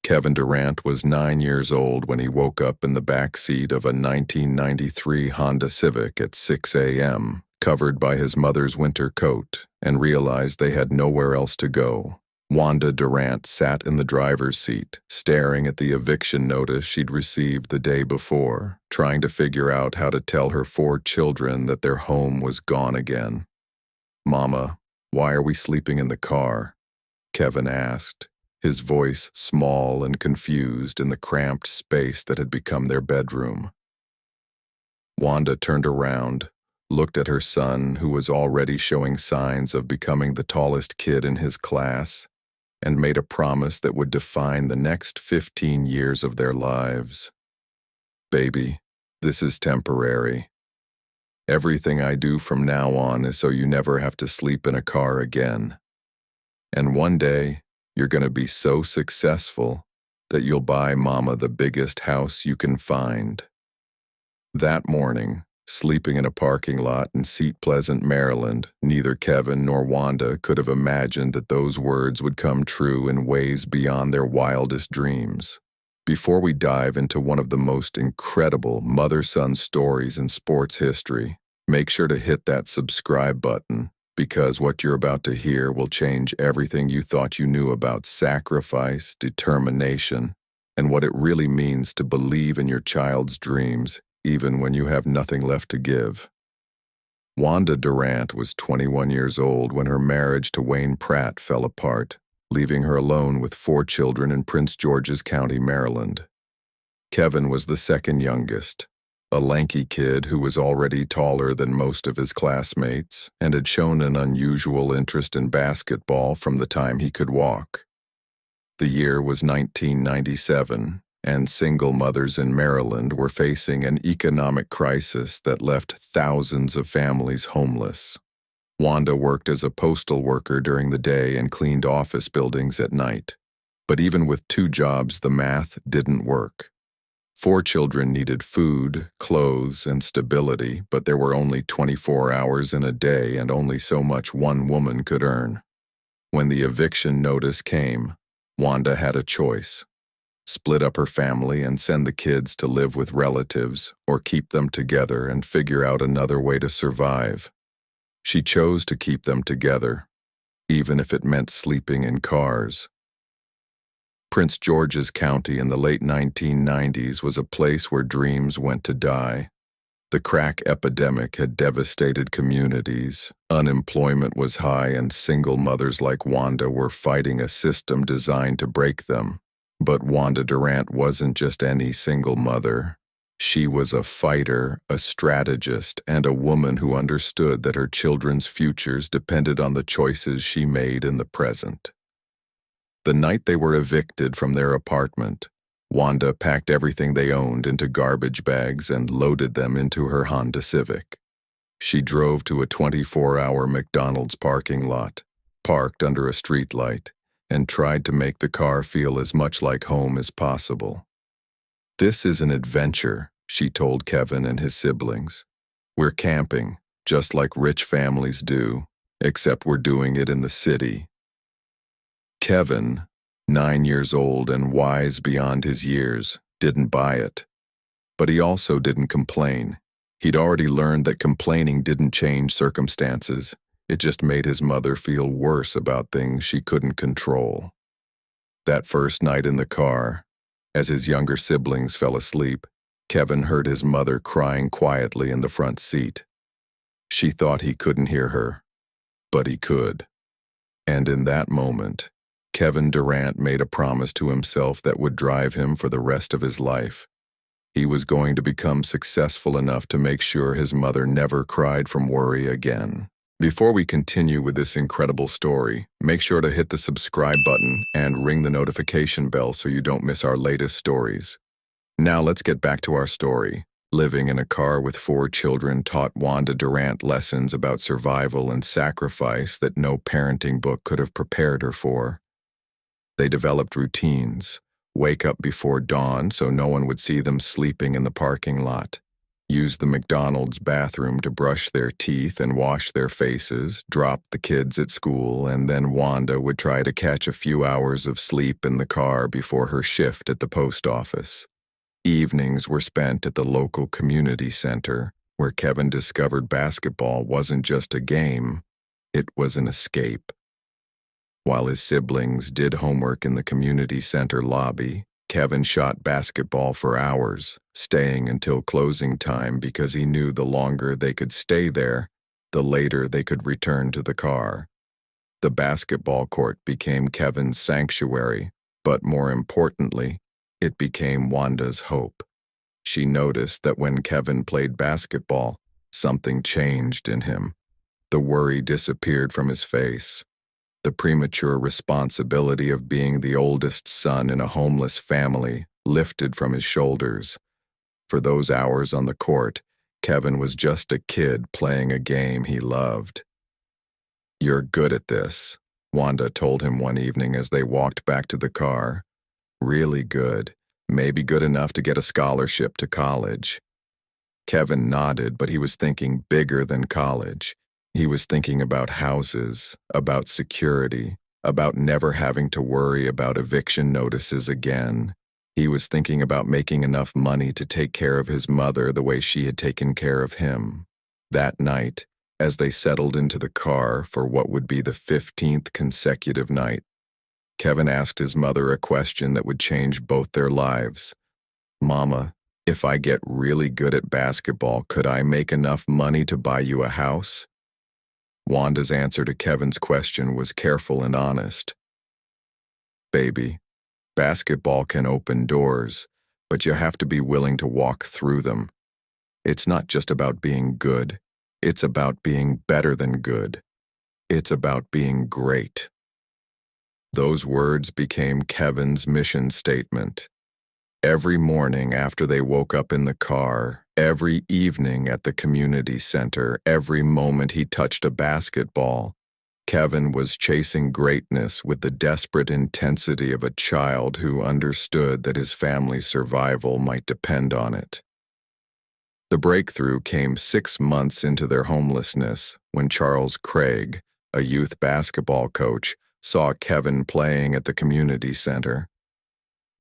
Kevin Durant was 9 years old when he woke up in the back seat of a 1993 Honda Civic at 6 a.m., covered by his mother's winter coat, and realized they had nowhere else to go. Wanda Durant sat in the driver's seat, staring at the eviction notice she'd received the day before, trying to figure out how to tell her 4 children that their home was gone again. "Mama, why are we sleeping in the car?" Kevin asked, his voice small and confused in the cramped space that had become their bedroom. Wanda turned around, looked at her son, who was already showing signs of becoming the tallest kid in his class, and made a promise that would define the next 15 years of their lives. "Baby, this is temporary. Everything I do from now on is so you never have to sleep in a car again. And one day, you're going to be so successful that you'll buy Mama the biggest house you can find." That morning, sleeping in a parking lot in Seat Pleasant, Maryland, neither Kevin nor Wanda could have imagined that those words would come true in ways beyond their wildest dreams. Before we dive into one of the most incredible mother-son stories in sports history, make sure to hit that subscribe button, because what you're about to hear will change everything you thought you knew about sacrifice, determination, and what it really means to believe in your child's dreams, even when you have nothing left to give. Wanda Durant was 21 years old when her marriage to Wayne Pratt fell apart, leaving her alone with 4 children in Prince George's County, Maryland. Kevin was the second youngest, a lanky kid who was already taller than most of his classmates and had shown an unusual interest in basketball from the time he could walk. The year was 1997, and single mothers in Maryland were facing an economic crisis that left thousands of families homeless. Wanda worked as a postal worker during the day and cleaned office buildings at night. But even with 2 jobs, the math didn't work. 4 children needed food, clothes, and stability, but there were only 24 hours in a day and only so much one woman could earn. When the eviction notice came, Wanda had a choice: split up her family and send the kids to live with relatives, or keep them together and figure out another way to survive. She chose to keep them together, even if it meant sleeping in cars. Prince George's County in the late 1990s was a place where dreams went to die. The crack epidemic had devastated communities, unemployment was high, and single mothers like Wanda were fighting a system designed to break them. But Wanda Durant wasn't just any single mother. She was a fighter, a strategist, and a woman who understood that her children's futures depended on the choices she made in the present. The night they were evicted from their apartment, Wanda packed everything they owned into garbage bags and loaded them into her Honda Civic. She drove to a 24-hour McDonald's parking lot, parked under a streetlight, and tried to make the car feel as much like home as possible. "This is an adventure," she told Kevin and his siblings. "We're camping, just like rich families do, except we're doing it in the city." Kevin, 9 years old and wise beyond his years, didn't buy it. But he also didn't complain. He'd already learned that complaining didn't change circumstances. It just made his mother feel worse about things she couldn't control. That first night in the car, as his younger siblings fell asleep, Kevin heard his mother crying quietly in the front seat. She thought he couldn't hear her, but he could. And in that moment, Kevin Durant made a promise to himself that would drive him for the rest of his life. He was going to become successful enough to make sure his mother never cried from worry again. Before we continue with this incredible story, make sure to hit the subscribe button and ring the notification bell so you don't miss our latest stories. Now let's get back to our story. Living in a car with 4 children taught Wanda Durant lessons about survival and sacrifice that no parenting book could have prepared her for. They developed routines: wake up before dawn so no one would see them sleeping in the parking lot, use the McDonald's bathroom to brush their teeth and wash their faces, drop the kids at school, and then Wanda would try to catch a few hours of sleep in the car before her shift at the post office. Evenings were spent at the local community center, where Kevin discovered basketball wasn't just a game, it was an escape. While his siblings did homework in the community center lobby, Kevin shot basketball for hours, staying until closing time because he knew the longer they could stay there, the later they could return to the car. The basketball court became Kevin's sanctuary, but more importantly, it became Wanda's hope. She noticed that when Kevin played basketball, something changed in him. The worry disappeared from his face. The premature responsibility of being the oldest son in a homeless family lifted from his shoulders. For those hours on the court, Kevin was just a kid playing a game he loved. "You're good at this," Wanda told him one evening as they walked back to the car. "Really good. Maybe good enough to get a scholarship to college." Kevin nodded, but he was thinking bigger than college. He was thinking about houses, about security, about never having to worry about eviction notices again. He was thinking about making enough money to take care of his mother the way she had taken care of him. That night, as they settled into the car for what would be the 15th consecutive night, Kevin asked his mother a question that would change both their lives. "Mama, if I get really good at basketball, could I make enough money to buy you a house?" Wanda's answer to Kevin's question was careful and honest. "Baby, basketball can open doors, but you have to be willing to walk through them. It's not just about being good. It's about being better than good. It's about being great." Those words became Kevin's mission statement. Every morning after they woke up in the car, every evening at the community center, every moment he touched a basketball, Kevin was chasing greatness with the desperate intensity of a child who understood that his family's survival might depend on it. The breakthrough came 6 months into their homelessness when Charles Craig, a youth basketball coach, saw Kevin playing at the community center.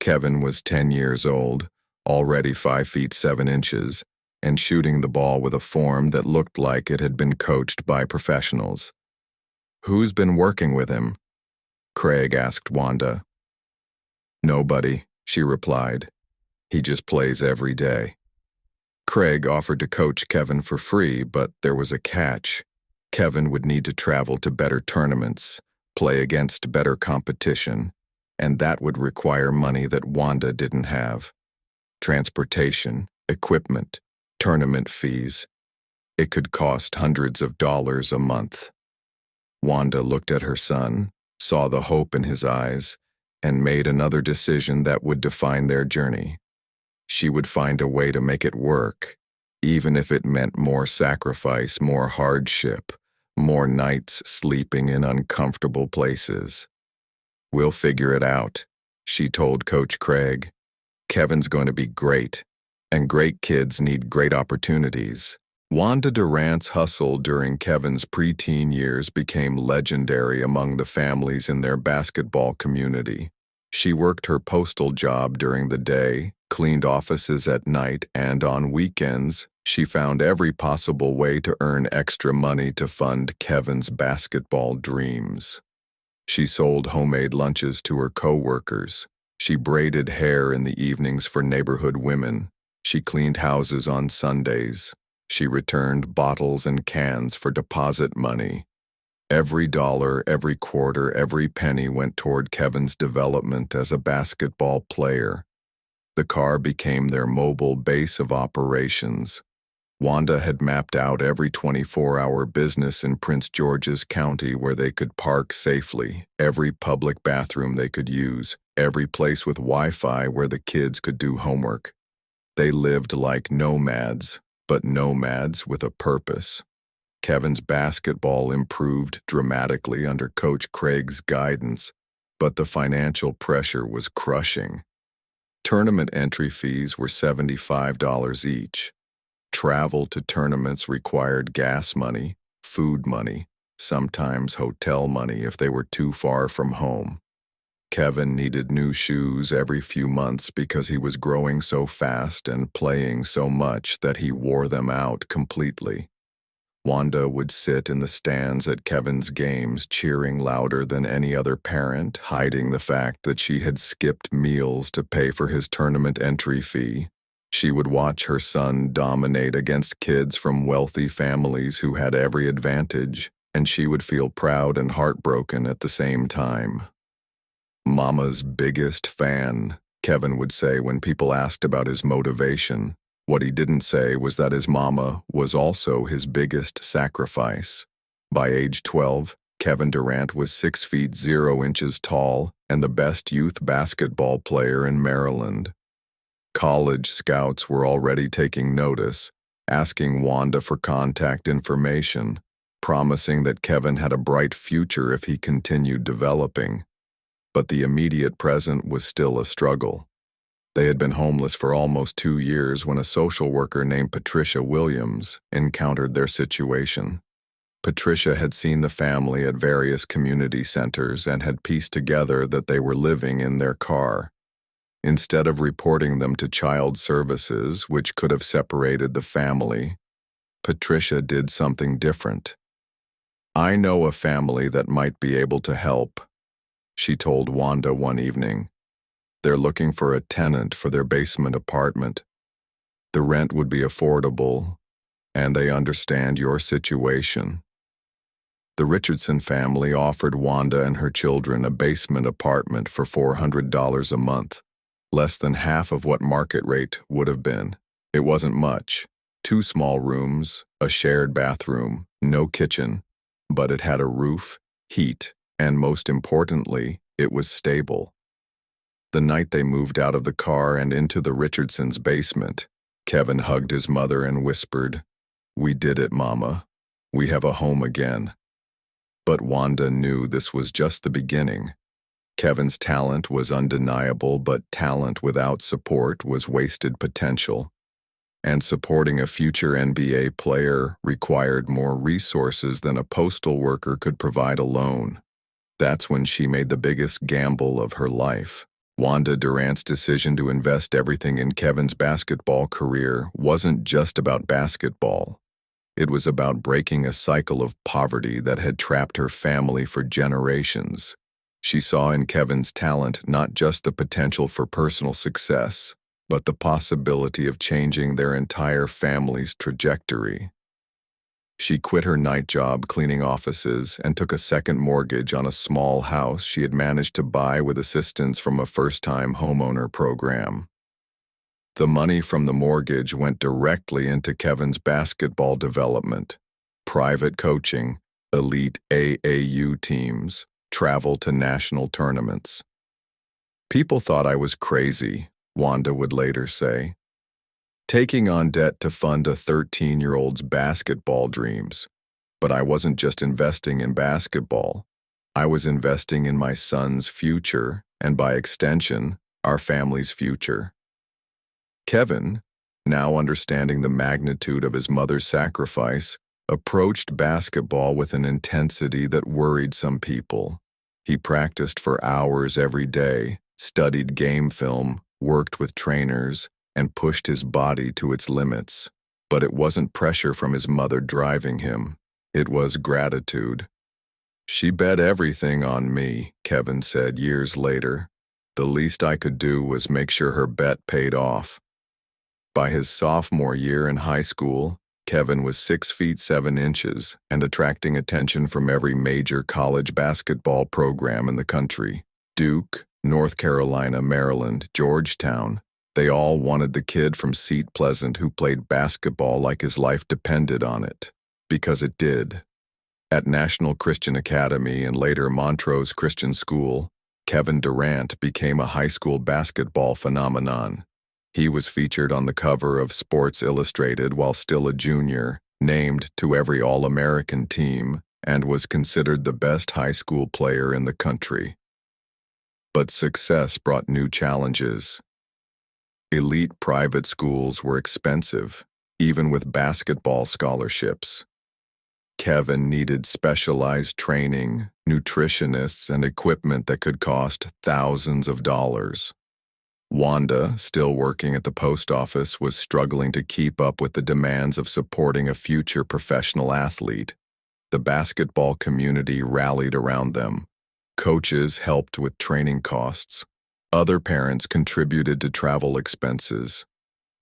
Kevin was 10 years old, already 5 feet 7 inches, and shooting the ball with a form that looked like it had been coached by professionals. "Who's been working with him?" Craig asked Wanda. "Nobody," she replied. "He just plays every day." Craig offered to coach Kevin for free, but there was a catch. Kevin would need to travel to better tournaments, play against better competition, and that would require money that Wanda didn't have. Transportation, equipment, tournament fees. It could cost hundreds of dollars a month. Wanda looked at her son, saw the hope in his eyes, and made another decision that would define their journey. She would find a way to make it work, even if it meant more sacrifice, more hardship, more nights sleeping in uncomfortable places. "We'll figure it out," she told Coach Craig. "Kevin's going to be great, and great kids need great opportunities." Wanda Durant's hustle during Kevin's preteen years became legendary among the families in their basketball community. She worked her postal job during the day, cleaned offices at night, and on weekends, she found every possible way to earn extra money to fund Kevin's basketball dreams. She sold homemade lunches to her co-workers. She braided hair in the evenings for neighborhood women. She cleaned houses on Sundays. She returned bottles and cans for deposit money. Every dollar, every quarter, every penny went toward Kevin's development as a basketball player. The car became their mobile base of operations. Wanda had mapped out every 24-hour business in Prince George's County where they could park safely, every public bathroom they could use, every place with Wi-Fi where the kids could do homework. They lived like nomads, but nomads with a purpose. Kevin's basketball improved dramatically under Coach Craig's guidance, but the financial pressure was crushing. Tournament entry fees were $75 each. Travel to tournaments required gas money, food money, sometimes hotel money if they were too far from home. Kevin needed new shoes every few months because he was growing so fast and playing so much that he wore them out completely. Wanda would sit in the stands at Kevin's games, cheering louder than any other parent, hiding the fact that she had skipped meals to pay for his tournament entry fee. She would watch her son dominate against kids from wealthy families who had every advantage, and she would feel proud and heartbroken at the same time. "Mama's biggest fan," Kevin would say when people asked about his motivation. What he didn't say was that his mama was also his biggest sacrifice. By age 12, Kevin Durant was 6 feet 0 inches tall and the best youth basketball player in Maryland. College scouts were already taking notice, asking Wanda for contact information, promising that Kevin had a bright future if he continued developing. But the immediate present was still a struggle. They had been homeless for almost 2 years when a social worker named Patricia Williams encountered their situation. Patricia had seen the family at various community centers and had pieced together that they were living in their car. Instead of reporting them to child services, which could have separated the family, Patricia did something different. "I know a family that might be able to help," she told Wanda one evening. "They're looking for a tenant for their basement apartment. The rent would be affordable, and they understand your situation." The Richardson family offered Wanda and her children a basement apartment for $400 a month, less than half of what market rate would have been. It wasn't much. 2 small rooms, a shared bathroom, no kitchen, but it had a roof, heat, and most importantly, it was stable. The night they moved out of the car and into the Richardsons' basement, Kevin hugged his mother and whispered, "We did it, Mama. We have a home again." But Wanda knew this was just the beginning. Kevin's talent was undeniable, but talent without support was wasted potential. And supporting a future NBA player required more resources than a postal worker could provide alone. That's when she made the biggest gamble of her life. Wanda Durant's decision to invest everything in Kevin's basketball career wasn't just about basketball. It was about breaking a cycle of poverty that had trapped her family for generations. She saw in Kevin's talent not just the potential for personal success, but the possibility of changing their entire family's trajectory. She quit her night job cleaning offices and took a second mortgage on a small house she had managed to buy with assistance from a first-time homeowner program. The money from the mortgage went directly into Kevin's basketball development, private coaching, elite AAU teams, travel to national tournaments. "People thought I was crazy," Wanda would later say, "taking on debt to fund a 13-year-old's basketball dreams. But I wasn't just investing in basketball. I was investing in my son's future, and by extension, our family's future." Kevin, now understanding the magnitude of his mother's sacrifice, approached basketball with an intensity that worried some people. He practiced for hours every day, studied game film, worked with trainers, and pushed his body to its limits. But it wasn't pressure from his mother driving him. It was gratitude. "She bet everything on me," Kevin said years later. "The least I could do was make sure her bet paid off." By his sophomore year in high school, Kevin was 6 feet 7 inches and attracting attention from every major college basketball program in the country. Duke, North Carolina, Maryland, Georgetown. They all wanted the kid from Seat Pleasant who played basketball like his life depended on it. Because it did. At National Christian Academy and later Montrose Christian School, Kevin Durant became a high school basketball phenomenon. He was featured on the cover of Sports Illustrated while still a junior, named to every All-American team, and was considered the best high school player in the country. But success brought new challenges. Elite private schools were expensive, even with basketball scholarships. Kevin needed specialized training, nutritionists, and equipment that could cost thousands of dollars. Wanda, still working at the post office, was struggling to keep up with the demands of supporting a future professional athlete. The basketball community rallied around them. Coaches helped with training costs. Other parents contributed to travel expenses.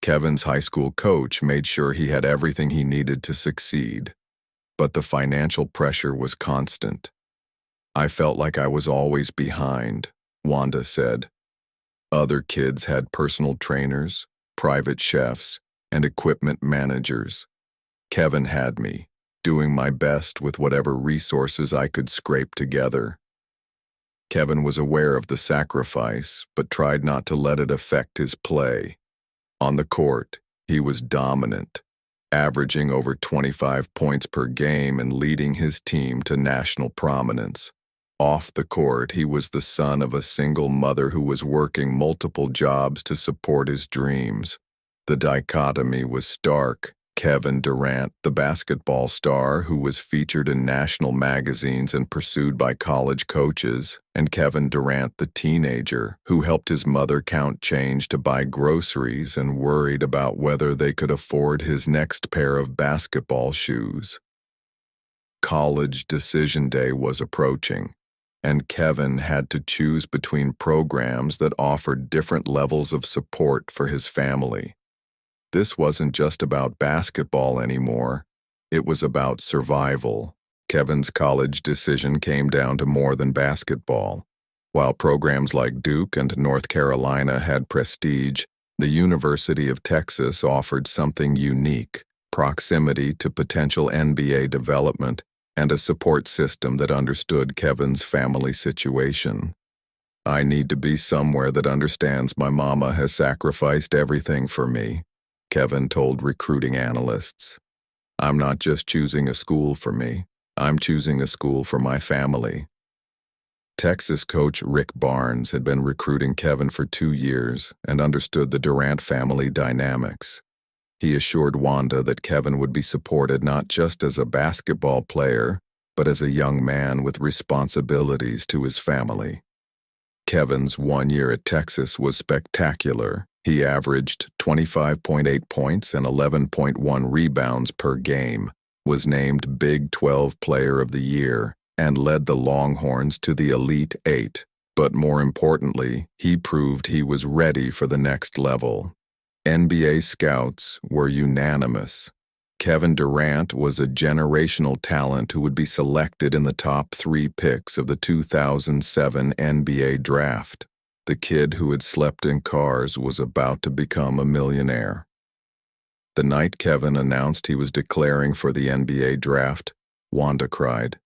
Kevin's high school coach made sure he had everything he needed to succeed. But the financial pressure was constant. "I felt like I was always behind," Wanda said. Other kids had personal trainers, private chefs, and equipment managers. Kevin had me, doing my best with whatever resources I could scrape together. Kevin was aware of the sacrifice, but tried not to let it affect his play. On the court, he was dominant, averaging over 25 points per game and leading his team to national prominence. Off the court, he was the son of a single mother who was working multiple jobs to support his dreams. The dichotomy was stark. Kevin Durant, the basketball star who was featured in national magazines and pursued by college coaches, and Kevin Durant, the teenager who helped his mother count change to buy groceries and worried about whether they could afford his next pair of basketball shoes. College decision day was approaching, and Kevin had to choose between programs that offered different levels of support for his family. This wasn't just about basketball anymore. It was about survival. Kevin's college decision came down to more than basketball. While programs like Duke and North Carolina had prestige, the University of Texas offered something unique: proximity to potential NBA development and a support system that understood Kevin's family situation. "I need to be somewhere that understands my mama has sacrificed everything for me," Kevin told recruiting analysts. "I'm not just choosing a school for me, I'm choosing a school for my family." Texas coach Rick Barnes had been recruiting Kevin for 2 years and understood the Durant family dynamics. He assured Wanda that Kevin would be supported not just as a basketball player, but as a young man with responsibilities to his family. Kevin's 1 year at Texas was spectacular. He averaged 25.8 points and 11.1 rebounds per game, was named Big 12 Player of the Year, and led the Longhorns to the Elite Eight. But more importantly, he proved he was ready for the next level. NBA scouts were unanimous. Kevin Durant was a generational talent who would be selected in the top 3 picks of the 2007 NBA draft. The kid who had slept in cars was about to become a millionaire. The night Kevin announced he was declaring for the NBA draft, Wanda cried.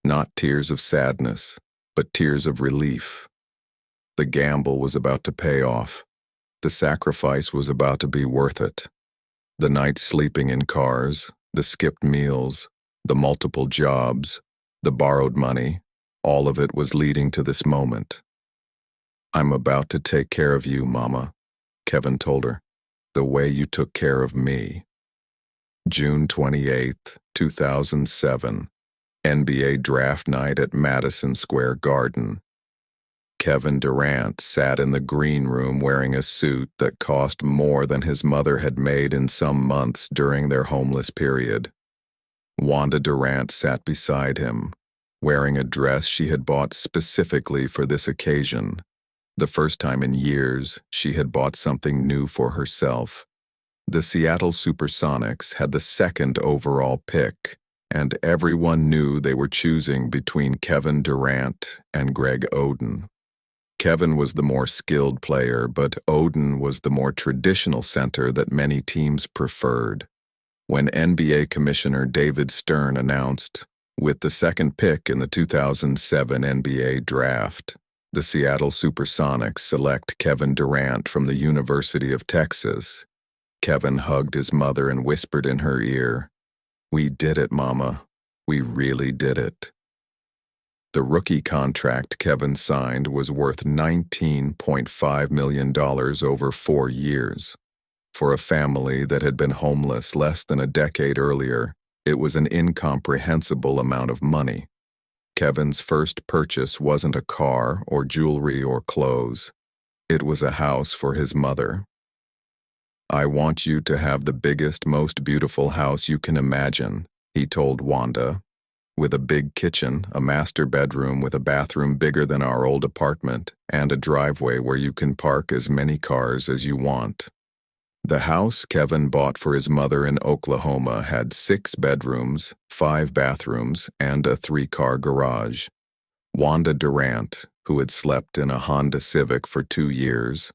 Not tears of sadness, but tears of relief. The gamble was about to pay off. The sacrifice was about to be worth it. The nights sleeping in cars, the skipped meals, the multiple jobs, the borrowed money, all of it was leading to this moment. "I'm about to take care of you, Mama," Kevin told her, "the way you took care of me." June 28, 2007, NBA Draft Night at Madison Square Garden. Kevin Durant sat in the green room wearing a suit that cost more than his mother had made in some months during their homeless period. Wanda Durant sat beside him, wearing a dress she had bought specifically for this occasion. The first time in years, she had bought something new for herself. The Seattle Supersonics had the second overall pick, and everyone knew they were choosing between Kevin Durant and Greg Oden. Kevin was the more skilled player, but Oden was the more traditional center that many teams preferred. When NBA Commissioner David Stern announced, with the second pick in the 2007 NBA draft, the Seattle Supersonics select Kevin Durant from the University of Texas, Kevin hugged his mother and whispered in her ear, "We did it, Mama. We really did it." The rookie contract Kevin signed was worth $19.5 million over 4 years. For a family that had been homeless less than a decade earlier, it was an incomprehensible amount of money. Kevin's first purchase wasn't a car or jewelry or clothes. It was a house for his mother. "I want you to have the biggest, most beautiful house you can imagine," he told Wanda. "With a big kitchen, a master bedroom with a bathroom bigger than our old apartment, and a driveway where you can park as many cars as you want." The house Kevin bought for his mother in Oklahoma had 6 bedrooms, 5 bathrooms, and a 3-car garage. Wanda Durant, who had slept in a Honda Civic for 2 years,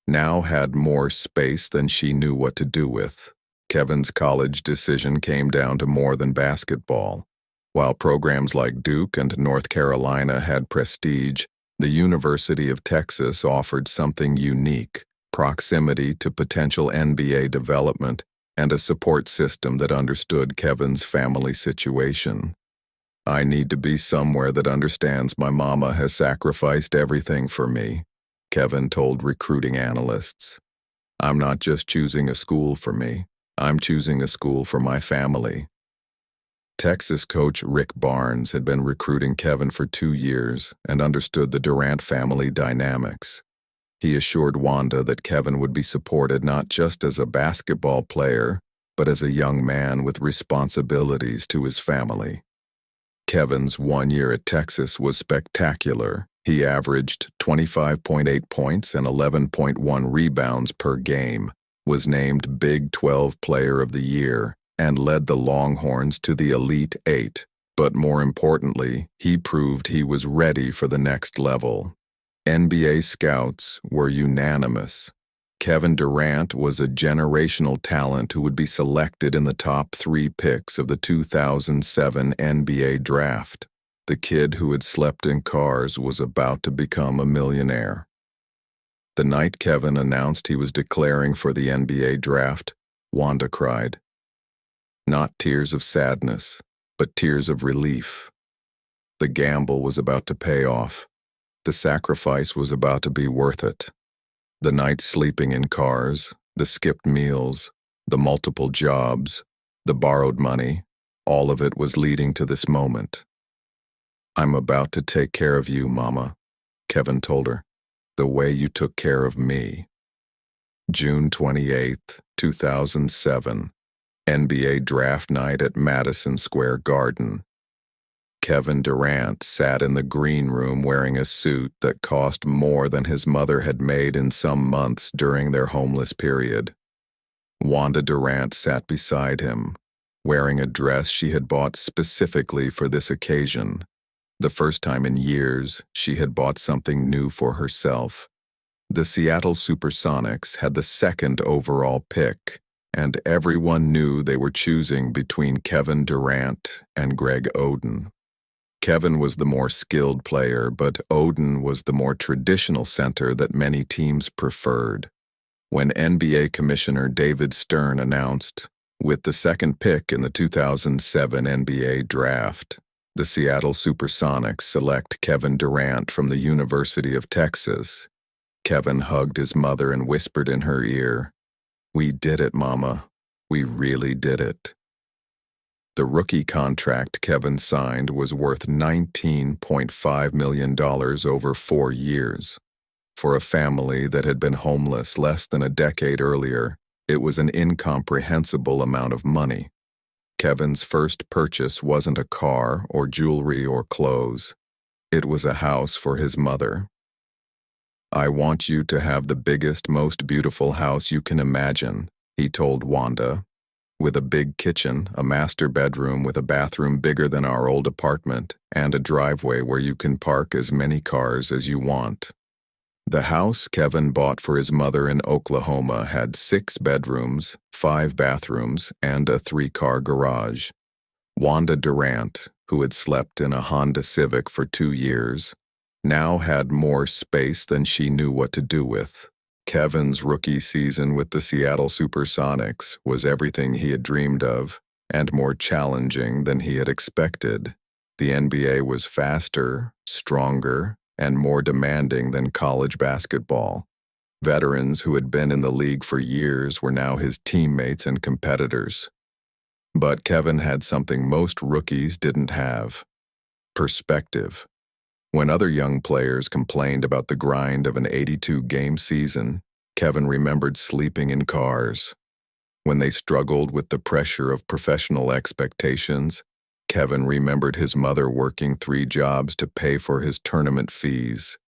now had more space than she knew what to do with. Kevin's college decision came down to more than basketball. While programs like Duke and North Carolina had prestige, the University of Texas offered something unique: proximity to potential NBA development and a support system that understood Kevin's family situation. "I need to be somewhere that understands my mama has sacrificed everything for me," Kevin told recruiting analysts. "I'm not just choosing a school for me, I'm choosing a school for my family." Texas coach Rick Barnes had been recruiting Kevin for 2 years and understood the Durant family dynamics. He assured Wanda that Kevin would be supported not just as a basketball player, but as a young man with responsibilities to his family. Kevin's 1 year at Texas was spectacular. He averaged 25.8 points and 11.1 rebounds per game, was named Big 12 Player of the Year, and led the Longhorns to the Elite 8. But more importantly, he proved he was ready for the next level. NBA scouts were unanimous. Kevin Durant was a generational talent who would be selected in the top 3 picks of the 2007 NBA draft. The kid who had slept in cars was about to become a millionaire. The night Kevin announced he was declaring for the NBA draft, Wanda cried. Not tears of sadness, but tears of relief. The gamble was about to pay off. The sacrifice was about to be worth it. The nights sleeping in cars, the skipped meals, the multiple jobs, the borrowed money, all of it was leading to this moment. "I'm about to take care of you, Mama," Kevin told her, "the way you took care of me." June 28, 2007, NBA draft night at Madison Square Garden. Kevin Durant sat in the green room wearing a suit that cost more than his mother had made in some months during their homeless period. Wanda Durant sat beside him, wearing a dress she had bought specifically for this occasion. The first time in years, she had bought something new for herself. The Seattle Supersonics had the 2nd overall pick, and everyone knew they were choosing between Kevin Durant and Greg Oden. Kevin was the more skilled player, but Oden was the more traditional center that many teams preferred. When NBA Commissioner David Stern announced, with the 2nd pick in the 2007 NBA draft, the Seattle Supersonics select Kevin Durant from the University of Texas, Kevin hugged his mother and whispered in her ear, "We did it, Mama. We really did it." The rookie contract Kevin signed was worth $19.5 million over 4 years. For a family that had been homeless less than a decade earlier, it was an incomprehensible amount of money. Kevin's first purchase wasn't a car or jewelry or clothes. It was a house for his mother. "I want you to have the biggest, most beautiful house you can imagine," he told Wanda. "With a big kitchen, a master bedroom with a bathroom bigger than our old apartment, and a driveway where you can park as many cars as you want." The house Kevin bought for his mother in Oklahoma had 6 bedrooms, 5 bathrooms, and a 3-car garage. Wanda Durant, who had slept in a Honda Civic for 2 years, now had more space than she knew what to do with. Kevin's rookie season with the Seattle Supersonics was everything he had dreamed of, and more challenging than he had expected. The NBA was faster, stronger, and more demanding than college basketball. Veterans who had been in the league for years were now his teammates and competitors. But Kevin had something most rookies didn't have: perspective. When other young players complained about the grind of an 82-game season, Kevin remembered sleeping in cars. When they struggled with the pressure of professional expectations, Kevin remembered his mother working 3 jobs to pay for his tournament fees.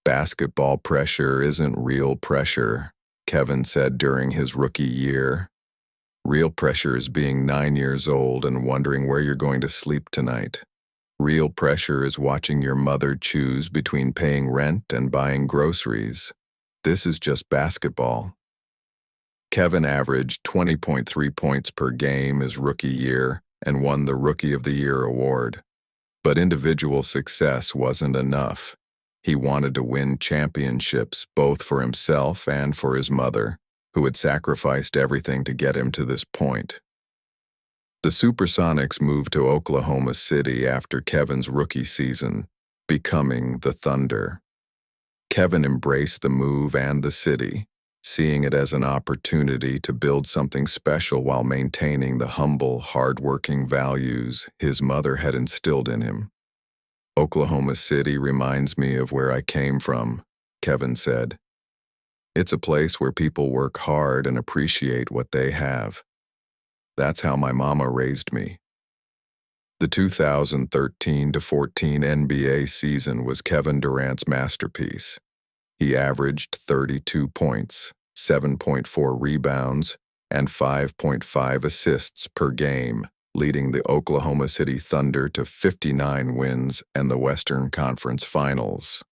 "Basketball pressure isn't real pressure," Kevin said during his rookie year. "Real pressure is being 9 years old and wondering where you're going to sleep tonight. Real pressure is watching your mother choose between paying rent and buying groceries. This is just basketball." Kevin averaged 20.3 points per game his rookie year and won the Rookie of the Year award. But individual success wasn't enough. He wanted to win championships both for himself and for his mother, who had sacrificed everything to get him to this point. The Supersonics moved to Oklahoma City after Kevin's rookie season, becoming the Thunder. Kevin embraced the move and the city, seeing it as an opportunity to build something special while maintaining the humble, hard-working values his mother had instilled in him. "Oklahoma City reminds me of where I came from," Kevin said. "It's a place where people work hard and appreciate what they have. That's how my mama raised me." The 2013-14 NBA season was Kevin Durant's masterpiece. He averaged 32 points, 7.4 rebounds, and 5.5 assists per game, leading the Oklahoma City Thunder to 59 wins and the Western Conference Finals.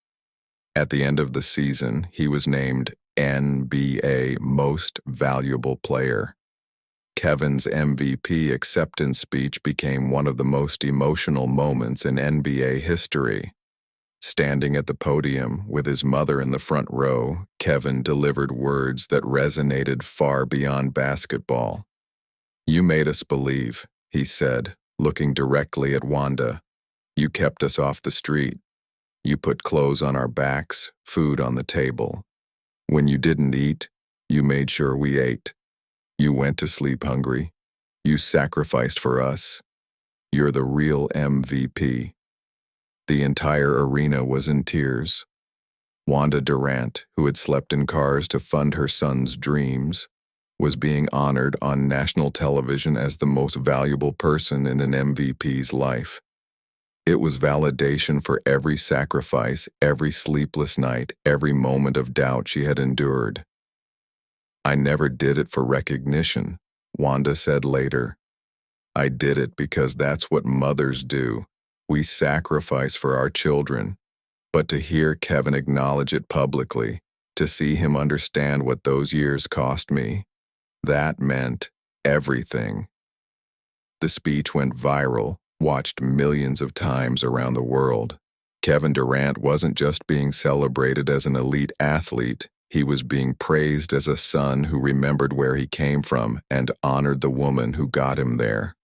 At the end of the season, he was named NBA Most Valuable Player. Kevin's MVP acceptance speech became one of the most emotional moments in NBA history. Standing at the podium with his mother in the front row, Kevin delivered words that resonated far beyond basketball. "You made us believe," he said, looking directly at Wanda. "You kept us off the street. You put clothes on our backs, food on the table. When you didn't eat, you made sure we ate. You went to sleep hungry. You sacrificed for us. You're the real MVP." The entire arena was in tears. Wanda Durant, who had slept in cars to fund her son's dreams, was being honored on national television as the most valuable person in an MVP's life. It was validation for every sacrifice, every sleepless night, every moment of doubt she had endured. "I never did it for recognition," Wanda said later. "I did it because that's what mothers do. We sacrifice for our children." But to hear Kevin acknowledge it publicly, to see him understand what those years cost me, that meant everything. The speech went viral, watched millions of times around the world. Kevin Durant wasn't just being celebrated as an elite athlete, he was being praised as a son who remembered where he came from and honored the woman who got him there.